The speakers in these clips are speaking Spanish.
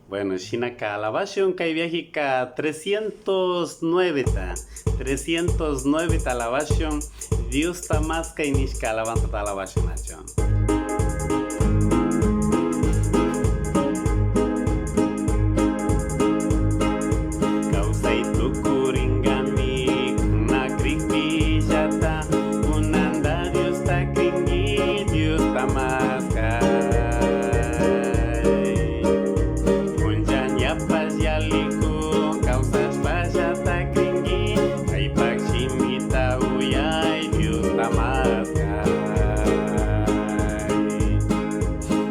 Bueno, Shinaka alabación kay viajica 309 ta. 309 ta alabación. Dios ta más kay nishka alabanza ta alabación achon. Kausay tukuringami na krikpillata. Kunanda Dios ta kringi Dios ta más kay. Paz yaliku causas payata kringi ay pagsimita uyay Dios tamaskay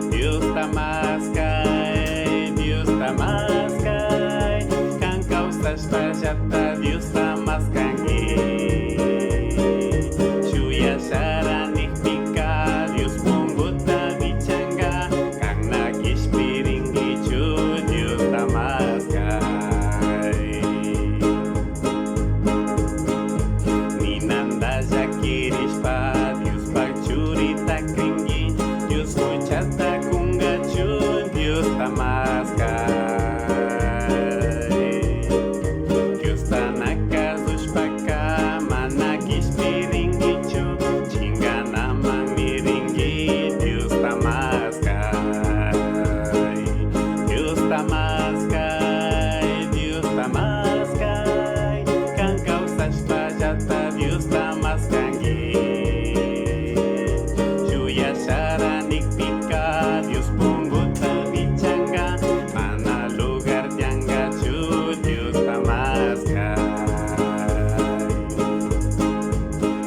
Dios tamaskay Dios tamaskay kan causas payata Dios tamaskangi suya saranik pika Dios punguta bichanga kang nagispiringi chu Dios tamaskay Ninanda jakirispa Dios pagchurita kringi Dios muchata kungachun Dios tamaskay Dios tanaka dushpaka manakispiringi chu chingana mamiringi Dios tamaskay Dios tamaskay Dios tamaskay kan causas payata Dios tamaskangi suya saranik pika Dios punguta bichanga mana lugar tianga chu Dios tamaskay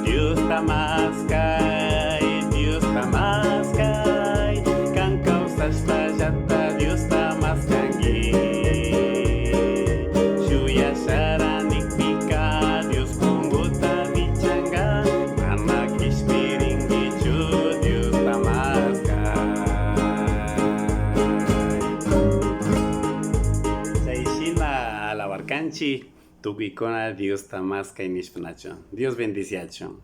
Dios tamaskay Dios tamaskay kan causas payata Dios tamaskangi suya saranik pika Dios punguta bichanga anak ispiringi chu Dios tamaskay Saishina alabarkanchi tukikona Dios tamaskay nishpanacho Dios bendice achon.